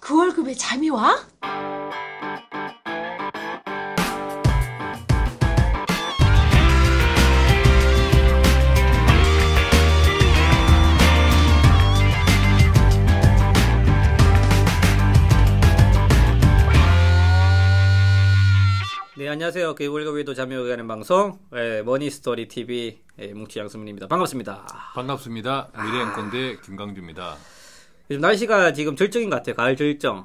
그 월급에 잠이 와? 네, 안녕하세요. 그 월급에도 잠이 오게 하는 방송, 머니스토리 TV 뭉치 양수민입니다. 반갑습니다. 반갑습니다. 미래앵콘대 김강주입니다. 요즘 날씨가 지금 절정인 것 같아요. 가을 절정.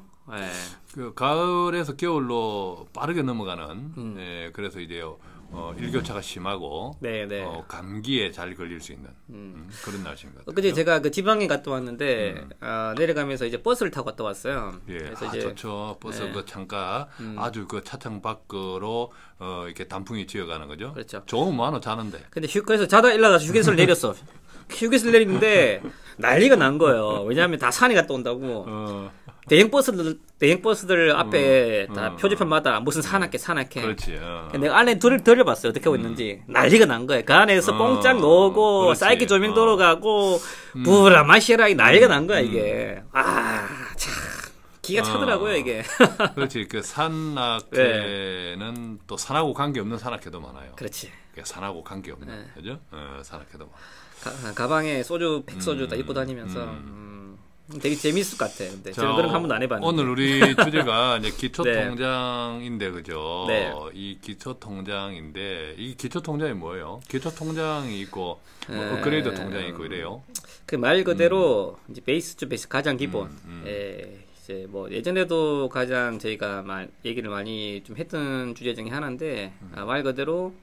그 가을에서 겨울로 빠르게 넘어가는, 그래서 이제 일교차가 심하고, 네네. 감기에 잘 걸릴 수 있는 그런 날씨인 것 같아요. 그제 제가 그 지방에 갔다 왔는데 내려가면서 이제 버스를 타고 갔다 왔어요. 예, 그래서 이제 좋죠. 버스 그 창가 아주 그 차창 밖으로 이렇게 단풍이 지어가는 거죠. 그렇죠. 좋은 많아 자는데. 근데 휴게소 자다 일어나서 휴게소를 내렸어. 휴게소를 내리는데 난리가 난 거예요. 왜냐하면 다 산에 갔다 온다고. 대형버스들 앞에 다 표지판마다 무슨 산악회. 그렇지. 내가 안에 들려봤어요. 어떻게 하고 있는지. 난리가 난 거예요. 그 안에서 뽕짝 놓고, 그렇지. 사이키 조명 돌아가고, 부라 마시라, 난리가 난 거야, 이게. 참. 기가 차더라고요, 이게. 그렇지. 그 산악회는 또 산하고 관계없는 산악회도 많아요. 그렇지. 산하고 관계없는. 그죠? 산악회도 많아요. 가방에 소주, 팩소주 다 입고 다니면서, 되게 재밌을 것 같아요. 근데 저는 그런 거 한 번도 안 해봤는데. 오늘 우리 주제가 이제 기초통장인데, 그죠? 네. 이 기초통장인데, 이 기초통장이 뭐예요? 기초통장이 있고, 업그레이드 통장이 있고 이래요. 그 말 그대로, 이제 베이스죠, 베이스. 가장 기본. 이제 뭐 예전에도 가장 저희가 얘기를 많이 좀 했던 주제 중에 하나인데, 말 그대로,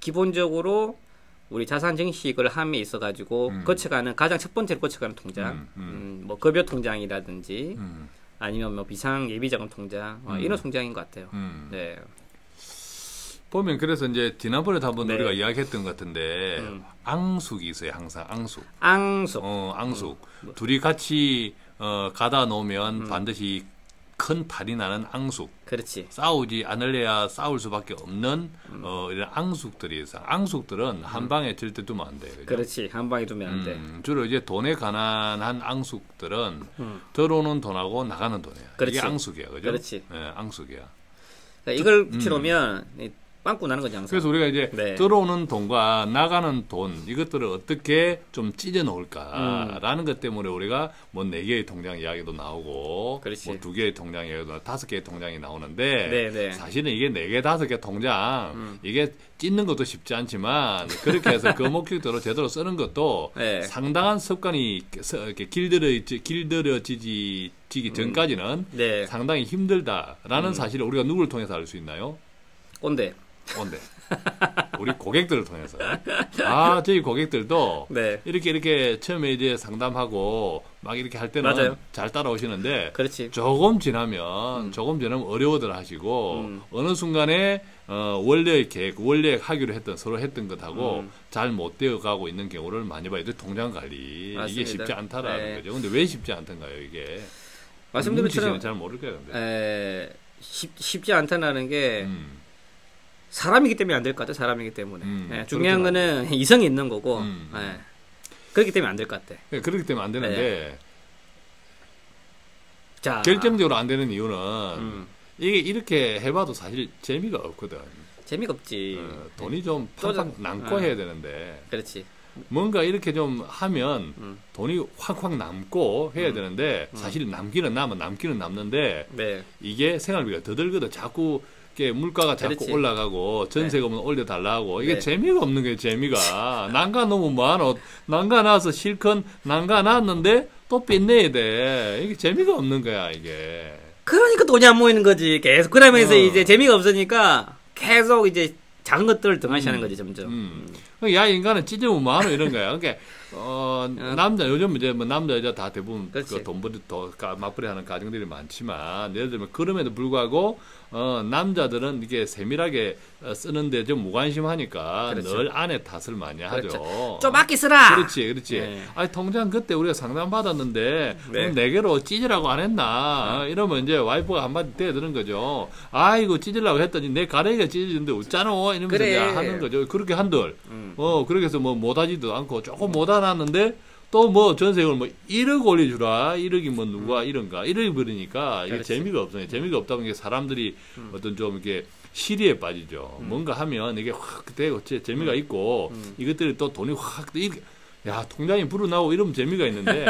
기본적으로 우리 자산 증식을 함에 있어가지고 거쳐가는 가장 첫 번째로 거쳐가는 통장, 뭐 급여 통장이라든지 아니면 뭐 비상 예비자금 통장 이런 통장인 것 같아요. 네. 보면 그래서 이제 지난번에도 한번 네. 우리가 이야기했던 것 같은데 앙숙이 있어요. 항상 앙숙. 앙숙. 둘이 같이 가다 놓으면 반드시 큰 탈이 나는 앙숙. 그렇지. 싸우지 않으려야 싸울 수밖에 없는 이런 앙숙들이 있어. 앙숙들은 한 방에 절대 두면 안 돼. 그죠? 그렇지. 한 방에 두면 안 돼. 주로 이제 돈에 가난한 앙숙들은 들어오는 돈하고 나가는 돈이야. 그렇지. 이게 앙숙이야. 그죠? 그렇지. 네, 앙숙이야. 그러니까 이걸 붙여놓으면 빵꾸 나는 거지 항상. 그래서 우리가 이제 네. 들어오는 돈과 나가는 돈 이것들을 어떻게 좀 찢어 놓을까라는 것 때문에 우리가 뭐 4개의 통장 이야기도 나오고 그렇지. 뭐 2개의 통장 이야기도 나오고 5개의 통장이 나오는데 네. 사실은 이게 4개, 5개 통장 이게 찢는 것도 쉽지 않지만 그렇게 해서 그 목적대로 제대로 쓰는 것도 네. 상당한 습관이 이렇게 길들여지기 전까지는 네. 상당히 힘들다라는 사실을 우리가 누구를 통해서 알 수 있나요? 꼰대. 우리 고객들을 통해서. 저희 고객들도 네. 이렇게 처음에 이제 상담하고 막 이렇게 할 때는 맞아요. 잘 따라오시는데 그렇지. 조금 지나면 어려워들 하시고 어느 순간에 원래 하기로 했던 서로 했던 것하고 잘 못 되어 가고 있는 경우를 많이 봐요. 통장 관리 맞습니다. 이게 쉽지 않다라는 네. 거죠. 근데 왜 쉽지 않던가요, 이게? 말씀드린 것처럼 잘 모를 거예요, 근데. 쉽지 않다는 게 사람이기 때문에 안 될 것 같아요. 사람이기 때문에. 중요한 거는 이성이 있는 거고 그렇기 때문에 안 될 것 같아. 그렇기 때문에 안 되는데 자, 결정적으로 안 되는 이유는 이게 이렇게 해봐도 사실 재미가 없거든. 재미가 없지. 돈이 좀 팡팡 남고 해야 되는데 그렇지. 뭔가 이렇게 좀 하면 돈이 확확 남고 해야 되는데 사실 남기는 남는데 네. 이게 생활비가 더 들거든. 자꾸 이게 물가가 자꾸 그렇지. 올라가고 전세금은 올려달라고 이게 네. 재미가 없는 거예요. 재미가 난가 너무 많아. 난가 나서 실컷 난가 났는데 또 빚내야 돼. 이게 재미가 없는 거야 이게. 그러니까 돈이 안 모이는 거지. 계속 그러면서 이제 재미가 없으니까 계속 이제 작은 것들을 등한시하는 거지 점점. 야 인간은 찢으면 뭐하노 이런 거야. 그러니까 남자 요즘 이제 뭐 남자 여자 다 대부분 그 돈벌이 맞벌이 하는 가정들이 많지만 예를 들면 그럼에도 불구하고 남자들은 이게 세밀하게 쓰는데 좀 무관심하니까 그렇죠. 늘 아내 탓을 많이 하죠. 그렇죠. 좀 아끼 쓰라. 그렇지. 네. 아니 통장 그때 우리가 상담 받았는데 네. 4개로 찢으라고 안 했나? 이러면 이제 와이프가 한마디 대드는 거죠. 아이고 찢으려고 했더니 내 가래가 찢어지는데 없잖아. 이러면서 그래. 이제 하는 거죠. 그렇게 한들. 그렇게 해서 뭐 못하지도 않고 조금 못하놨는데 또 뭐 전세금을 뭐 1억 올려주라. 1억이 뭐 누가 이런가. 1억이 버리니까 이게 재미가 없어요. 재미가 없다 보니까 사람들이 어떤 좀 이렇게 시리에 빠지죠. 뭔가 하면 이게 확 되고 재미가 있고 이것들이 또 돈이 확 야 통장이 불어나고 이러면 재미가 있는데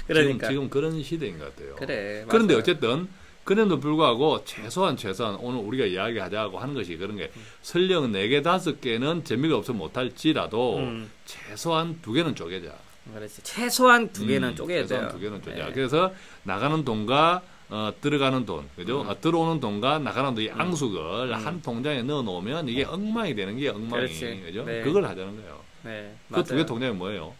그러니까. 지금 그런 시대인 것 같아요. 그래. 그런데 맞아요. 어쨌든 그럼에도 불구하고 최소한 오늘 우리가 이야기하자고 하는 것이 그런 게 설령 4개 5개는 재미가 없어 못할지라도 최소한 2개는 쪼개자. 그렇지. 최소한 2개는 쪼개야 돼요. 최소한 2개는 쪼개자. 네. 그래서 나가는 돈과 들어가는 돈, 그죠? 들어오는 돈과 나가는 돈, 이 앙숙을 한 통장에 넣어 놓으면 이게 엉망이 되는 게 엉망이, 그렇지. 그죠? 네. 그걸 하자는 거예요. 네, 그 2개 맞아요. 통장이 뭐예요?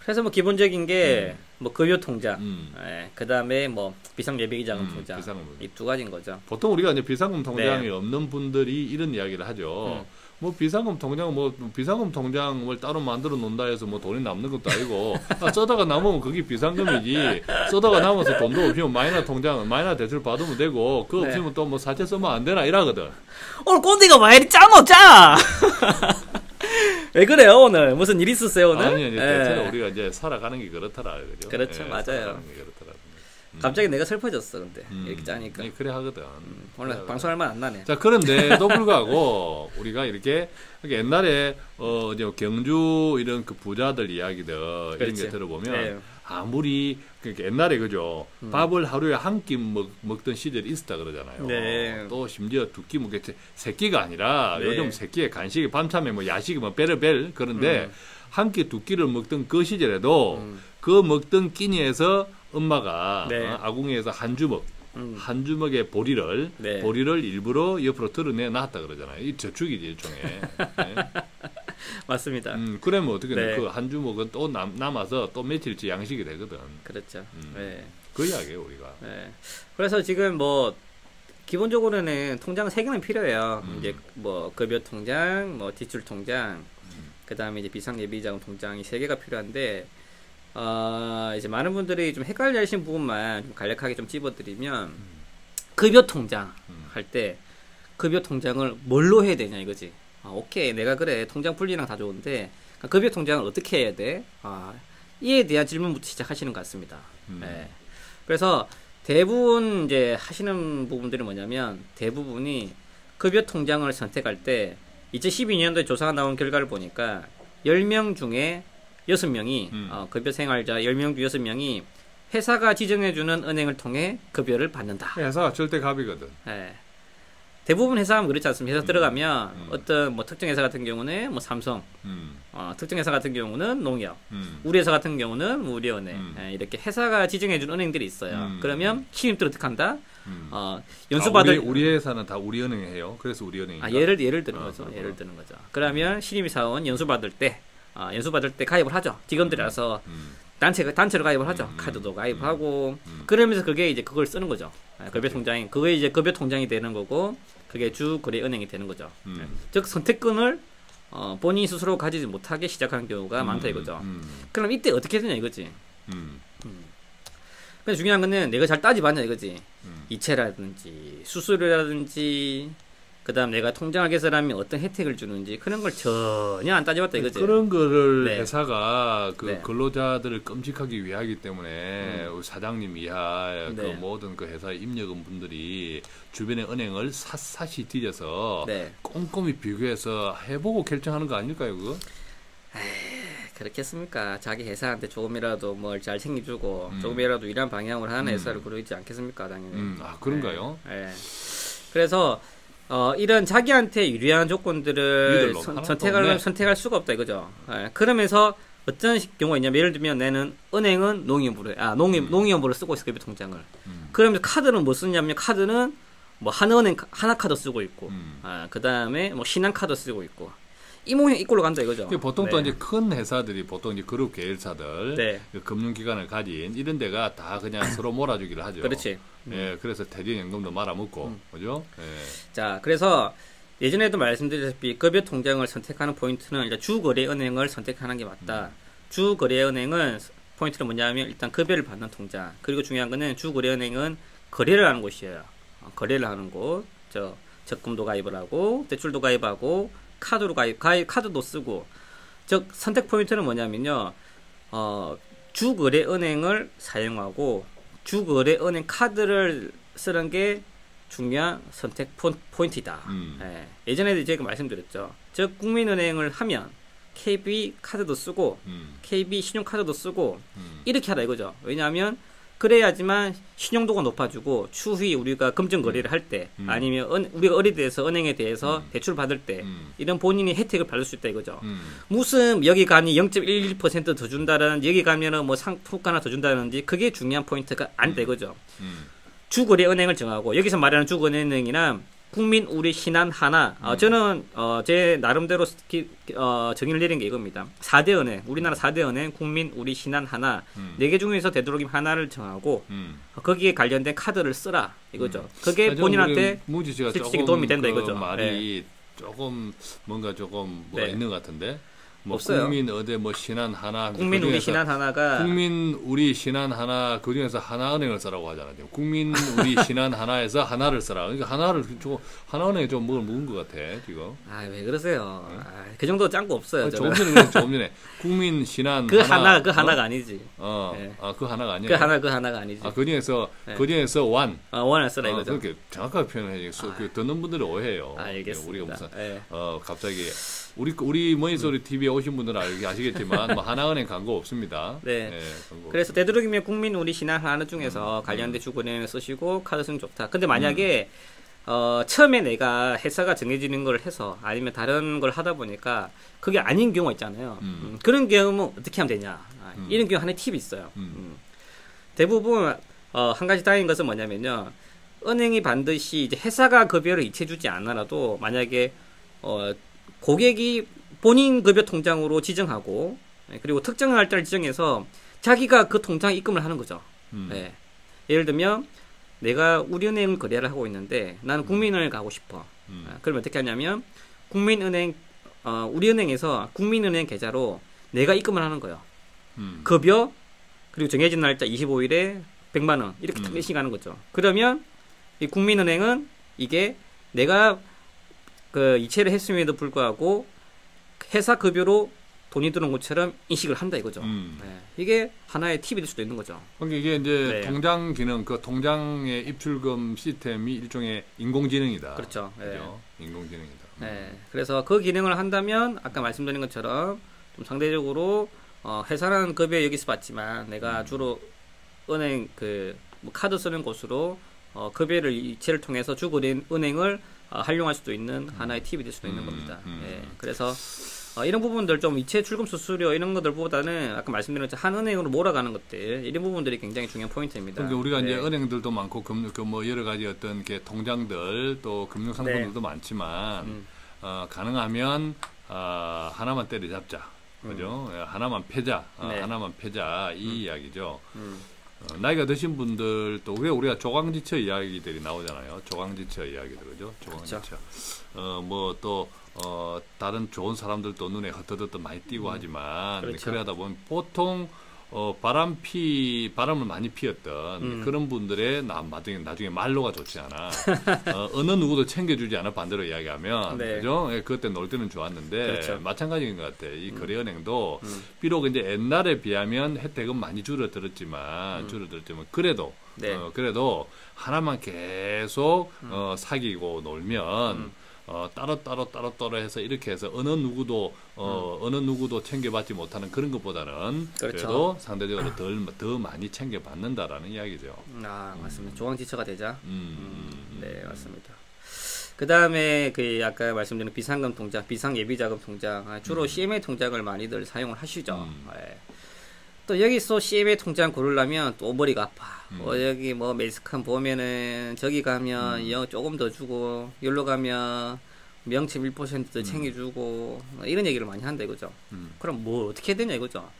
그래서 뭐 기본적인 게 뭐 급여 통장, 네. 그다음에 뭐 비상 예비기 자금 통장, 비상금. 이 2가지인 거죠. 보통 우리가 이제 비상금 통장이 네. 없는 분들이 이런 이야기를 하죠. 뭐 비상금 통장을 따로 만들어 놓는다 해서 뭐 돈이 남는 것도 아니고 쓰다가 남으면 그게 비상금이지. 쓰다가 남아서 돈도 없으면 마이너 대출 받으면 되고 그거 네. 없으면 또 뭐 사채 쓰면 안 되나 이러거든. 오늘 꼰대가 왜 이리 짜? 왜 그래요 오늘? 무슨 일 있었어요 오늘? 아니 예. 대체로 우리가 이제 살아가는 게 그렇더라, 그죠? 그렇죠, 예, 맞아요. 살아가는 게 그렇더라. 갑자기 내가 슬퍼졌어 근데 이렇게 짜니까. 아니, 그래 하거든. 오늘 방송 할 만 안 나네. 자, 그런데도 불구하고 우리가 이렇게 옛날에 이제 경주 이런 그 부자들 이야기들 이런 그렇지. 게 들어보면 네. 아무리 그러니까 옛날에 그죠 밥을 하루에 한 끼 먹던 시절이 있었다 그러잖아요. 네. 또 심지어 2끼 먹겠지 3끼가 아니라 네. 요즘 3끼에 간식이 밤참에 뭐 야식이 뭐 베르벨 그런데 한 끼 2끼를 먹던 그 시절에도 그 먹던 끼니에서 엄마가 네. 아궁이에서 한 주먹의 보리를 네. 일부러 옆으로 드러내 놨다 그러잖아요. 이 저축이지 일종의. 네. 맞습니다. 그러면 어떻게 네. 그 한 주먹은 또 남아서 또 며칠치 양식이 되거든. 그렇죠. 네. 그 이야기예요 우리가. 네. 그래서 지금 뭐 기본적으로는 통장 3개는 필요해요. 이제 뭐 급여 통장, 뭐 지출 통장, 그다음에 이제 비상 예비 자금 통장이 3개가 필요한데 이제 많은 분들이 좀 헷갈려 하시는 부분만 좀 간략하게 좀 찝어드리면 급여 통장 할 때 급여 통장을 뭘로 해야 되냐 이거지. 오케이 내가 그래 통장 분리랑 다 좋은데 급여 통장을 어떻게 해야 돼? 이에 대한 질문부터 시작하시는 것 같습니다. 네. 그래서 대부분 이제 하시는 부분들이 뭐냐면 대부분이 급여 통장을 선택할 때 2012년도에 조사가 나온 결과를 보니까 10명 중에 6명이 급여 생활자 10명 중 6명이 회사가 지정해주는 은행을 통해 급여를 받는다. 회사가 절대 갑이거든. 네. 대부분 회사하면 그렇지 않습니까? 회사 들어가면 어떤 뭐 특정 회사 같은 경우는 뭐 삼성, 특정 회사 같은 경우는 농협, 우리 회사 같은 경우는 뭐 우리은행 이렇게 회사가 지정해준 은행들이 있어요. 그러면 신입들 어떻게 한다? 연수받을 우리 회사는 다 우리은행 해요. 그래서 우리은행인가? 예를 드는 거죠. 예를 드는 거죠. 그러면 신입 사원 연수받을 때 가입을 하죠. 직원들이라서 단체로 가입을 하죠. 카드도 가입하고 그러면서 그게 이제 그걸 쓰는 거죠. 급여 통장이 그게 이제 급여 통장이 되는 거고 그게 주 거래 은행이 되는 거죠. 즉 선택권을 본인이 스스로 가지지 못하게 시작하는 경우가 많다 이거죠. 그럼 이때 어떻게 되냐 이거지. 근데 중요한 거는 내가 잘 따지봤냐 이거지. 이체라든지 수수료라든지 그다음 내가 통장을 개설하면 어떤 혜택을 주는지 그런 걸 전혀 안 따져봤다 이거지. 그런 거를 네. 회사가 그 네. 근로자들을 끔찍하기 위하기 때문에 우리 사장님 이하 그 네. 모든 그 회사의 임직원분들이 주변의 은행을 샅샅이 뒤져서 네. 꼼꼼히 비교해서 해보고 결정하는 거 아닐까요, 그거? 그렇겠습니까? 자기 회사한테 조금이라도 뭘 잘 챙겨주고 조금이라도 이런 방향으로 하는 회사를 고르지 않겠습니까, 당연히. 그런가요? 네. 그래서 이런 자기한테 유리한 조건들을 선택할 수가 없다 이거죠. 그러면서 어떤 경우가 있냐면 예를 들면 나는 은행은 농협으로 쓰고 있어 급여 통장을. 그러면 카드는 뭐 쓰냐면 카드는 뭐 하나은행 하나카드 쓰고 있고, 그 다음에 뭐 신한카드 쓰고 있고. 이 모양 이꼴로 간다 이거죠. 보통 또 이제 큰 회사들이 보통 이제 그룹 계열사들, 네. 그 금융기관을 가진 이런 데가 다 그냥 서로 몰아주기를 하죠. 그렇지. 예, 그래서 퇴직연금도 말아먹고, 그죠? 예. 자, 그래서 예전에도 말씀드렸다시피 급여 통장을 선택하는 포인트는 일단 주거래은행을 선택하는 게 맞다. 주거래은행은 포인트는 뭐냐면 일단 급여를 받는 통장. 그리고 중요한 거는 주거래은행은 거래를 하는 곳이에요. 거래를 하는 곳. 적금도 가입을 하고 대출도 가입하고 카드로 카드도 쓰고. 즉 선택 포인트는 뭐냐면요. 주거래은행을 사용하고 주거래은행 카드를 쓰는 게 중요한 선택 포인트이다. 예전에도 제가 말씀드렸죠. 즉 국민은행을 하면 KB 카드도 쓰고 KB 신용카드도 쓰고 이렇게 하라 이거죠. 왜냐하면 그래야지만 신용도가 높아지고 추후에 우리가 금전 거래를 할 때 아니면 우리가 어리대에서 은행에 대해서 대출 받을 때 이런 본인이 혜택을 받을 수 있다 이거죠. 무슨 여기 가니 0.11% 더 준다는 여기 가면은 뭐 상품가나 더 준다든지 그게 중요한 포인트가 아니다 이거죠. 주거래은행을 정하고 여기서 말하는 주거래은행이나 국민 우리 신한 하나 저는 제 나름대로 정의를 내린 게 이겁니다. 4대 은행 우리나라 4대 은행 국민 우리 신한 하나 4개 중에서 되도록이면 하나를 정하고 거기에 관련된 카드를 쓰라 이거죠. 그게 본인한테 실질적인 도움이 된다 이거죠. 말이 조금 뭔가 조금 뭐가 있는 것 같은데 뭐 없어요. 국민 어디 뭐 신한 하나 국민 우리 신한 하나가 국민 우리 신한 하나 그 중에서 하나은행을 쓰라고 하잖아요. 국민 우리 신한 하나에서 하나를 쓰라. 그러니까 하나를 좀 하나은행에 좀 묵은 것 같아 지금. 아 왜 그러세요? 그 정도 짠 거 없어요. 조금 전에 국민 신한 그 하나가 아니지. 그 하나가 아니야. 그 하나가 아니지. 그 중에서 원을 쓰라 이거죠. 그렇게 정확하게 표현해. 듣는 분들이 오해해요. 알겠습니다. 우리가 무슨 갑자기 우리 머니소리 TV에 오신 분들은 아시겠지만 뭐 하나은행 광고 없습니다. 네. 그래서 되도록이면 국민 우리 신한 하나 중에서 관련된 주거래은행을 쓰시고 카드 쓰면 좋다. 근데 만약에 처음에 내가 회사가 정해지는 걸 해서 아니면 다른 걸 하다 보니까 그게 아닌 경우가 있잖아요. 그런 경우는 어떻게 하면 되냐. 이런 경우 하나의 팁이 있어요. 대부분 한 가지 다행인 것은 뭐냐면요. 은행이 반드시 이제 회사가 급여를 이체해주지 않아도 만약에 고객이 본인 급여 통장으로 지정하고 그리고 특정 날짜를 지정해서 자기가 그 통장에 입금을 하는 거죠. 예를 들면 내가 우리은행 거래를 하고 있는데 나는 국민은행 가고 싶어. 그러면 어떻게 하냐면 국민은행 우리은행에서 국민은행 계좌로 내가 입금을 하는 거예요. 급여 그리고 정해진 날짜 25일에 100만 원 이렇게 특례식 하는 거죠. 그러면 이 국민은행은 이게 내가 그 이체를 했음에도 불구하고 회사 급여로 돈이 들어온 것처럼 인식을 한다 이거죠. 이게 하나의 팁이 될 수도 있는 거죠. 그러니까 이게 이제 통장 기능, 그 통장의 입출금 시스템이 일종의 인공지능이다. 그렇죠. 그죠? 인공지능이다. 그래서 그 기능을 한다면 아까 말씀드린 것처럼 좀 상대적으로 회사는 급여 여기서 받지만 내가 주로 은행 뭐 카드 쓰는 곳으로 급여를 이체를 통해서 주거래은행을 활용할 수도 있는 하나의 팁이 될 수도 있는 겁니다. 그래서 이런 부분들 좀 이체 출금 수수료 이런 것들보다는 아까 말씀드린 것처럼 한 은행으로 몰아가는 것들 이런 부분들이 굉장히 중요한 포인트입니다. 그러니까 우리가 이제 은행들도 많고 뭐 여러 가지 어떤 게 통장들 또 금융 상품들도 많지만 가능하면 하나만 때려잡자, 그죠? 하나만 패자, 하나만 패자 이 이야기죠. 나이가 드신 분들도 우리가 조강지처 이야기들이 나오잖아요. 조강지처 이야기들 그죠? 조강지처. 뭐 또 다른 좋은 사람들도 눈에 헛헛헛 많이 띄고 하지만 그러다 보면 보통 바람을 많이 피웠던 그런 분들의 나중에 말로가 좋지 않아. 어느 누구도 챙겨주지 않아 반대로 이야기하면 그죠? 그때 놀 때는 좋았는데 마찬가지인 것 같아. 이 거래은행도 비록 이제 옛날에 비하면 혜택은 많이 줄어들었지만 그래도 하나만 계속 사귀고 놀면 따로 해서 이렇게 해서 어느 누구도 챙겨받지 못하는 그런 것보다는 그래도 상대적으로 더 많이 챙겨받는다라는 이야기죠. 맞습니다. 조강지처가 되자. 네, 맞습니다. 그 다음에 아까 말씀드린 비상금 통장, 비상예비자금 통장, 주로 CMA 통장을 많이들 사용을 하시죠. 또 여기서 CMA 통장 고르려면 또 머리가 아파. 여기 뭐 매스컴 보면은 저기 가면 조금 더 주고 여기로 가면 0.1% 챙겨주고 이런 얘기를 많이 한다 이거죠. 그럼 뭐 어떻게 해야 되냐 이거죠.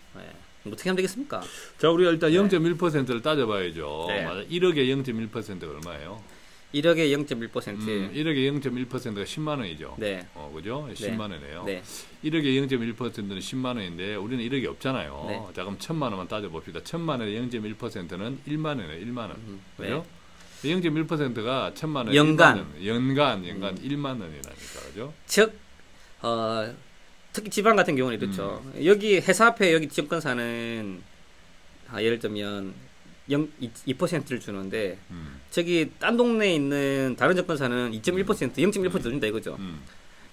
어떻게 하면 되겠습니까? 자, 우리가 일단 0.1%를 따져봐야죠. 1억에 0.1%가 얼마예요? 1억에 0.1%. 1억에 0.1%가 10만 원이죠. 그죠? 10만 원이에요. 1억에 0.1%는 10만 원인데 우리는 1억이 없잖아요. 자, 그럼 1,000만 원만 따져봅시다. 1,000만 원에 0.1%는 1만 원이에요. 1만 원. 그죠? 0.1%가 1,000만 원. 연간 1만 원이라니까. 그죠? 즉, 특히 지방 같은 경우는 이렇죠. 여기 회사 앞에 여기 증권사는 예를 들면 2%를 주는데 저기 딴 동네에 있는 다른 증권사는 2.1%, 0.1% 준다 이거죠.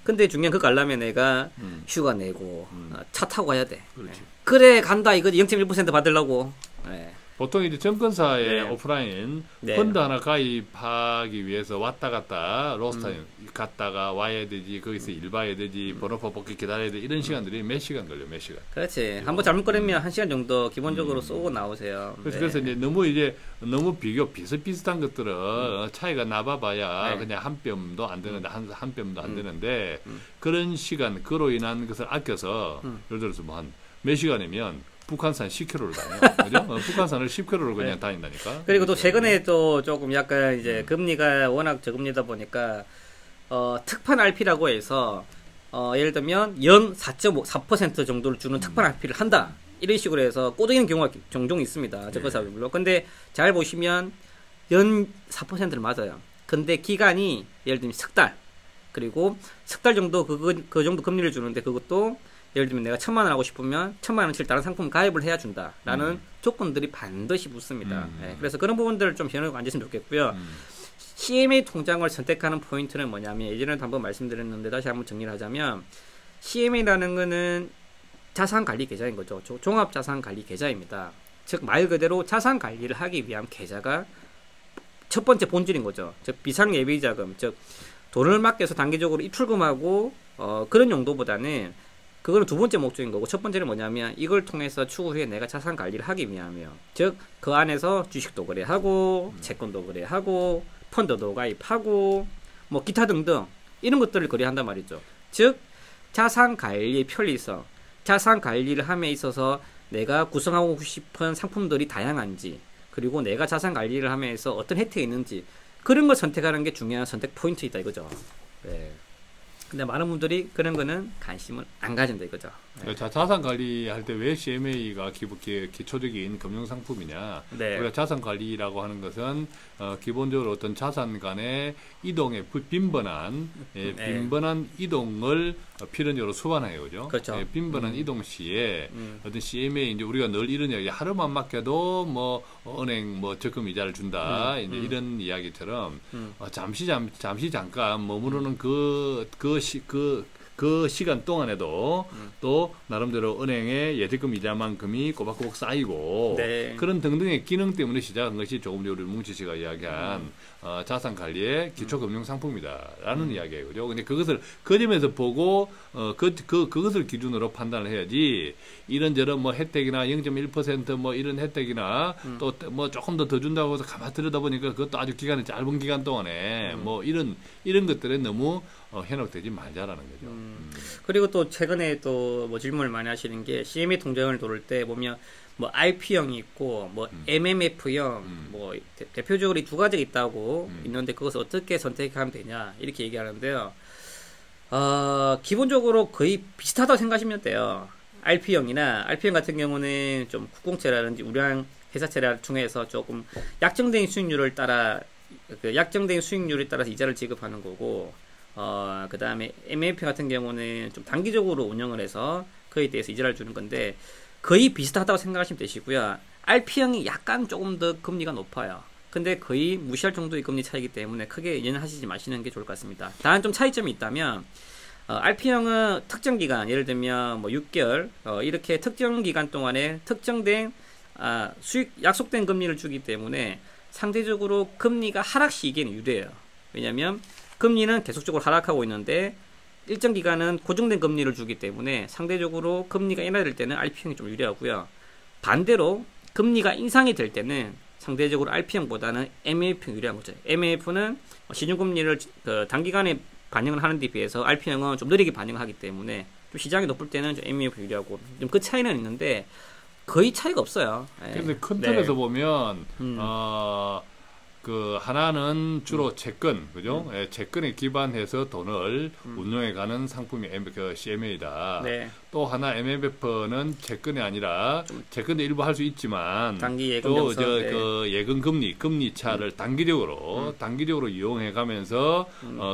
근데 중요한 그거 가려면 내가 휴가 내고 차 타고 가야 돼. 그렇지. 그래 간다 이거 0.1% 받으려고. 네. 보통 이제 증권사의 네. 오프라인 네. 펀드 하나 가입하기 위해서 왔다 갔다 로스타임 갔다가 와야 되지 거기서 일 봐야 되지 번호표 뽑기 기다려야 돼 이런 시간들이 몇 시간 걸려 몇 시간. 그렇지. 한번 잘못 걸리면 1시간 정도 기본적으로 쏘고 나오세요. 그래서 이제 너무 비슷비슷한 것들은 차이가 나봐봐야 그냥 한 뼘도 안 되는데 한 뼘도 안 되는데 그런 시간 그로 인한 것을 아껴서 예를 들어서 뭐 한 몇 시간이면 북한산 10km를 다녀. 그죠? 북한산을 10km를 그냥 다닌다니까. 그리고 또 최근에 또 조금 약간 이제 금리가 워낙 저금리다 보니까 특판 RP라고 해서 예를 들면 연 4.4% 정도를 주는 특판 RP를 한다. 이런 식으로 해서 꼬드기는 경우가 종종 있습니다. 증권사별로. 근데 잘 보시면 연 4%를 맞아요. 근데 기간이 예를 들면 석 달. 그리고 석 달 정도 그 정도 금리를 주는데 그것도 예를 들면 내가 1,000만 원 하고 싶으면 1,000만 원치를 다른 상품 가입을 해야 준다라는 조건들이 반드시 붙습니다. 네, 그래서 그런 부분들을 좀 신경 앉으시면 좋겠고요. CMA 통장을 선택하는 포인트는 뭐냐면 예전에도 한번 말씀드렸는데 다시 한번 정리를 하자면 CMA라는 거는 자산관리 계좌인 거죠. 종합자산관리 계좌입니다. 즉 말 그대로 자산관리를 하기 위한 계좌가 첫 번째 본질인 거죠. 즉 비상예비자금, 즉 돈을 맡겨서 단기적으로 입출금하고 그런 용도보다는 그거는 두 번째 목적인 거고 첫 번째는 뭐냐면 이걸 통해서 추후 후에 내가 자산 관리를 하기 위하며 즉 그 안에서 주식도 거래하고 채권도 거래하고 펀드도 가입하고 뭐 기타 등등 이런 것들을 거래한단 말이죠. 즉 자산 관리의 편리성, 자산 관리를 함에 있어서 내가 구성하고 싶은 상품들이 다양한지 그리고 내가 자산 관리를 하면서 어떤 혜택이 있는지 그런 걸 선택하는 게 중요한 선택 포인트이다 이거죠. 네. 근데 많은 분들이 그런 거는 관심을 안 가진다 이거죠. 네. 자산 관리할 때 왜 CMA가 기초적인 금융 상품이냐? 네. 우리가 자산 관리라고 하는 것은 기본적으로 어떤 자산 간의 이동의 빈번한 이동을 필연적으로 수반해요, 그죠? 그렇죠. 빈번한 이동 시에 어떤 CMA 이제 우리가 늘 이런 이야기 하루만 맡겨도 뭐 은행 뭐 적금 이자를 준다 이제 이런 이야기처럼 잠시 잠깐 머무르는 그 시간 동안에도 또 나름대로 은행의 예적금 이자만큼이 꼬박꼬박 쌓이고 네. 그런 등등의 기능 때문에 시작한 것이 조금 전에 우리 뭉치 씨가 이야기한 자산 관리의 기초 금융 상품이다라는 이야기예요, 그죠? 근데 그것을 그 점에서 보고 그것을 기준으로 판단을 해야지 이런저런 뭐 혜택이나 0.1% 뭐 이런 혜택이나 또 뭐 조금 더 준다고 해서 가만 들여다보니까 그것도 아주 기간이 짧은 기간 동안에 뭐 이런 것들에 너무 현혹되지 말자라는 거죠. 그리고 또 최근에 또 뭐 질문을 많이 하시는 게 CMA 통장을 돌을 때 보면 뭐 RP형이 있고 뭐 MMF형 뭐 대표적으로 이 두 가지가 있다고 있는데 그것을 어떻게 선택하면 되냐 이렇게 얘기하는데요. 기본적으로 거의 비슷하다고 생각하시면 돼요. RP형 같은 경우는 좀 국공채라든지 우량 회사채를 통해서 조금 약정된 수익률에 따라서 이자를 지급하는 거고 그 다음에 MMF 같은 경우는 좀 단기적으로 운영을 해서 그에 대해서 이자를 주는 건데 거의 비슷하다고 생각하시면 되시고요. RP형이 약간 조금 더 금리가 높아요. 근데 거의 무시할 정도의 금리 차이기 때문에 크게 연연하시지 마시는 게 좋을 것 같습니다. 다만 좀 차이점이 있다면 RP형은 특정 기간, 예를 들면 뭐 6개월 이렇게 특정 기간 동안에 특정된 수익 약속된 금리를 주기 때문에 상대적으로 금리가 하락 시기에는 유리해요. 왜냐하면 금리는 계속적으로 하락하고 있는데 일정 기간은 고정된 금리를 주기 때문에 상대적으로 금리가 인하될 때는 RP형이 좀 유리하고요. 반대로 금리가 인상이 될 때는 상대적으로 RP형보다는 MMF형이 유리한 거죠. MMF는 시중금리를 단기간에 반영을 하는 데 비해서 RP형은 좀 느리게 반영하기 때문에 좀 시장이 높을 때는 MMF형이 유리하고 좀 그 차이는 있는데 거의 차이가 없어요. 그런데 큰 틀에서 보면 그 하나는 주로 채권, 그죠? 예, 채권에 기반해서 돈을 운용해가는 상품이 그 CMA다. 네. 또 하나 MMF는 채권이 아니라 채권도 일부 할 수 있지만 단기 예금 또 정책, 네. 그 예금 금리 차를 단기적으로 이용해가면서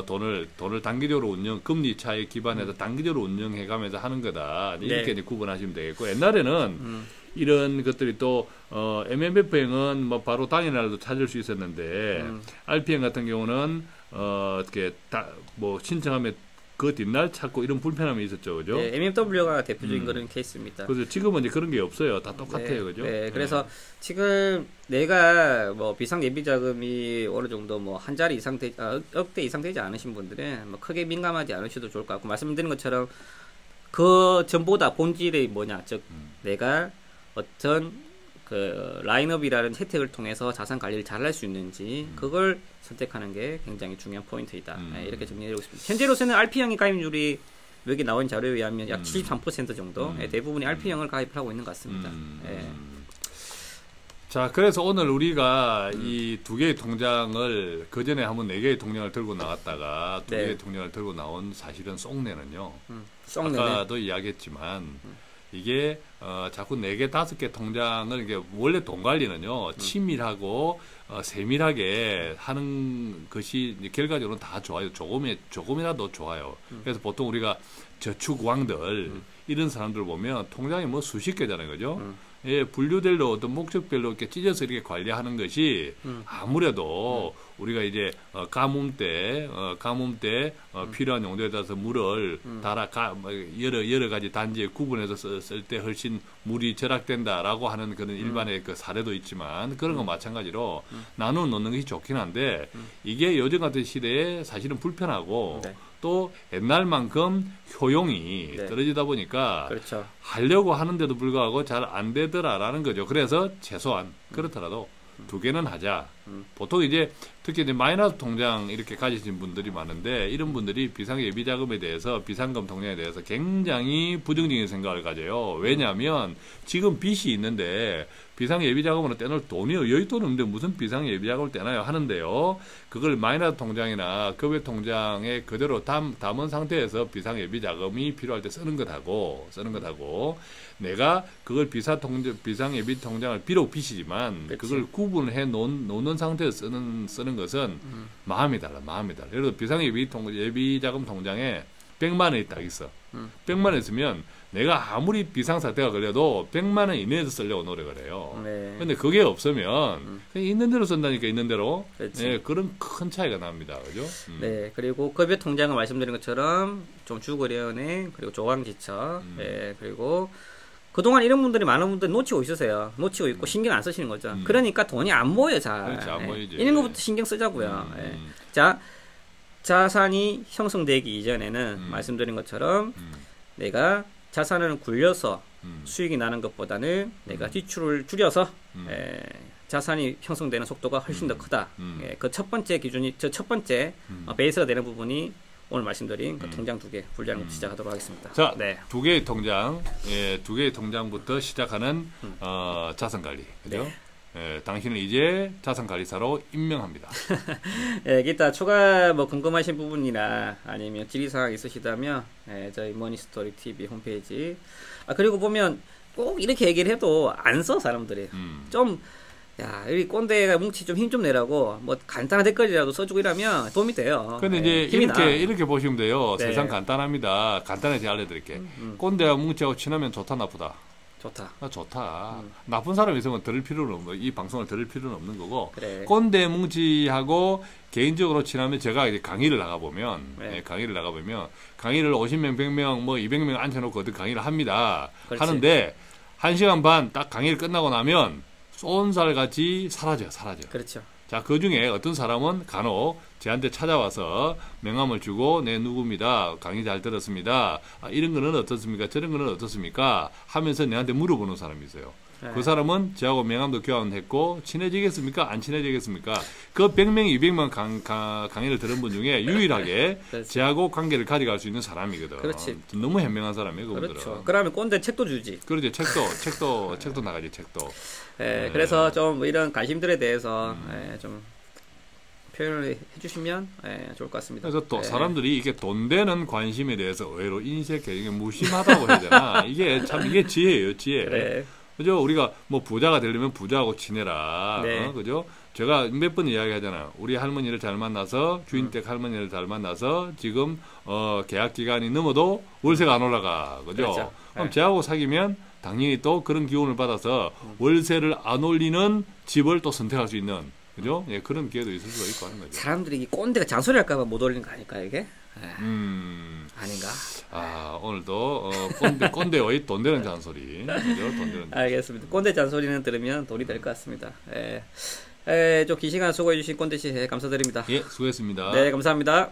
돈을 단기적으로 금리 차에 기반해서 단기적으로 운영해가면서 하는 거다. 이렇게 네. 이제 구분하시면 되겠고 옛날에는 이런 것들이 또 MMF행은 뭐 바로 당일날도 찾을 수 있었는데 RP행 같은 경우는 어떻게 뭐 신청하면 그 뒷날 찾고 이런 불편함이 있었죠, 그죠? 네, MMW가 대표적인 그런 케이스입니다. 그래서 지금은 이제 그런 게 없어요. 다 똑같아요, 네, 그죠? 네, 그래서 지금 내가 뭐 비상 예비 자금이 어느 정도 뭐 한 자리 이상 억대 이상 되지 않으신 분들은 뭐 크게 민감하지 않으셔도 좋을 것 같고 말씀드린 것처럼 그 전보다 본질이 뭐냐, 즉 내가 어떤 그 라인업이라는 혜택을 통해서 자산 관리를 잘할 수 있는지 그걸 선택하는 게 굉장히 중요한 포인트이다. 네, 이렇게 정리해드리고 싶습니다. 현재로서는 RP형의 가입률이 여기 나온 자료에 의하면 약 73% 정도 대부분이 RP형을 가입을 하고 있는 것 같습니다. 네. 자, 그래서 오늘 우리가 이 두 개의 통장을 그 전에 한번 네 개의 통장을 들고 나왔다가 두 개의 통장을 들고 나온 사실은 쏙내는요. 아까도 이야기했지만 이게 자꾸 4개, 5개 통장을 이게 원래 돈 관리는요 치밀하고 세밀하게 하는 것이 이제 결과적으로 다 좋아요. 조금이라도 좋아요. 그래서 보통 우리가 저축왕들 이런 사람들 보면 통장이 뭐 수십 개잖아요, 그죠? 예, 분류별로 어떤 목적별로 이렇게 찢어서 이렇게 관리하는 것이 아무래도 우리가 이제 가뭄 때 필요한 용도에 따라서 물을 여러 가지 단지에 구분해서 쓸 때 훨씬 물이 절약된다라고 하는 그런 일반의 그 사례도 있지만 그런 거 마찬가지로 나눠 놓는 것이 좋긴 한데 이게 요즘 같은 시대에 사실은 불편하고 또 옛날만큼 효용이 떨어지다 보니까 그렇죠. 하려고 하는데도 불구하고 잘 안 되더라라는 거죠. 그래서 최소한 그렇더라도 2개는 하자. 보통 이제 특히 이제 마이너스 통장 이렇게 가지신 분들이 많은데 이런 분들이 비상 예비 자금에 대해서 비상금 통장에 대해서 굉장히 부정적인 생각을 가져요. 왜냐하면 지금 빚이 있는데 비상 예비 자금으로 떼놓을 돈이요. 여윳돈 없는데 무슨 비상 예비 자금을 떼나요 하는데요. 그걸 마이너스 통장이나 급여 통장에 그대로 담은 상태에서 비상 예비 자금이 필요할 때 쓰는 것하고 내가 그걸 비상 예비 통장을 비록 빚이지만 그치. 그걸 구분해 놓는 상태에서 쓰는 것은 마음이 달라. 예를 들어 비상 예비 자금 통장에 100만 원이 딱 있어. 100만 원 있으면 내가 아무리 비상사태가 걸려도 100만 원 이내에서 쓰려고 노력을 해요. 근데 그게 없으면 그냥 있는 대로 쓴다니까, 있는 대로. 네, 그런 큰 차이가 납니다. 그죠? 네, 그리고 급여 통장은 말씀드린 것처럼 좀 주거래은행, 그리고 조강지처, 그리고 그동안 이런 분들이 많은 분들이 놓치고 있으세요. 놓치고 있고 신경 안 쓰시는 거죠. 그러니까 돈이 안 모여요, 잘. 그렇지, 안 모이지. 이런 것부터 신경 쓰자고요. 자, 자산이 형성되기 이전에는 말씀드린 것처럼 내가 자산을 굴려서 수익이 나는 것보다는 내가 지출을 줄여서 자산이 형성되는 속도가 훨씬 더 크다. 그 첫 번째 기준이, 첫 번째 베이스가 되는 부분이 오늘 말씀드린 그 통장 2개 분리하는 것 시작하도록 하겠습니다. 자, 2개의 통장, 2개의 통장부터 시작하는 자산 관리, 그죠? 당신은 이제 자산관리사로 임명합니다. 기타 추가 뭐 궁금하신 부분이나 아니면 질의사항 있으시다면 저희 머니스토리 TV 홈페이지 그리고 보면 꼭 이렇게 얘기를 해도 안 써 사람들이 좀 여기 꼰대가 뭉치 좀 힘 좀 내라고 뭐 간단한 댓글이라도 써주고 이러면 도움이 돼요. 근데 이제 이렇게 보시면 돼요. 세상 간단합니다. 간단하게 알려드릴게. 꼰대와 뭉치하고 친하면 좋다 나쁘다? 좋다. 나쁜 사람이 있으면 들을 필요는 없는, 이 방송을 들을 필요는 없는 거고. 그래. 꼰대 뭉치하고 개인적으로 친하면 제가 이제 강의를 나가보면 강의를 50명, 100명, 뭐 200명 앉혀놓고 어떤 강의를 합니다. 그렇지. 하는데 1시간 반 딱 강의를 끝나고 나면 쏜살같이 사라져요. 그렇죠. 자, 그 중에 어떤 사람은 간혹 저한테 찾아와서 명함을 주고 네 누구입니다. 강의 잘 들었습니다. 이런 거는 어떻습니까? 저런 거는 어떻습니까? 하면서 내한테 물어보는 사람이 있어요. 그 사람은 저하고 명함도 교환했고 친해지겠습니까? 안 친해지겠습니까? 그 100명, 200명 강의를 들은 분 중에 유일하게 저하고 관계를 가져갈 수 있는 사람이거든. 그렇지. 너무 현명한 사람이에요, 그분들은. 그렇죠. 그러면 꼰대 책도 주지. 그렇지. 책도 나가지, 책도. 그래서 좀 이런 관심들에 대해서 좀 표현을 해주시면 좋을 것 같습니다. 그래서 또 사람들이 이게 돈 되는 관심에 대해서 의외로 인색해 이게 무심하다고 해야 되나 이게 참 이게 지혜예요 지혜. 그래. 그죠? 우리가 뭐 부자가 되려면 부자하고 지내라. 네. 그죠? 제가 몇 번 이야기하잖아요. 우리 할머니를 잘 만나서 주인댁 할머니를 잘 만나서 지금 계약 기간이 넘어도 월세가 안 올라가. 그죠? 그렇죠. 그럼 쟤하고 사귀면 당연히 또 그런 기운을 받아서 월세를 안 올리는 집을 또 선택할 수 있는 그죠? 예, 그런 기회도 있을 수가 있고 하는 거죠. 사람들이 이 꼰대가 잔소리 할까봐 못 올리는 거 아닐까 이게? 아닌가? 아 오늘도 꼰대의 돈 되는 잔소리. 그죠? 돈 되는. 알겠습니다. 꼰대 잔소리는 들으면 돈이 될 것 같습니다. 좀 긴 시간 수고해 주신 꼰대 씨 감사드립니다. 예, 수고했습니다. 네, 감사합니다.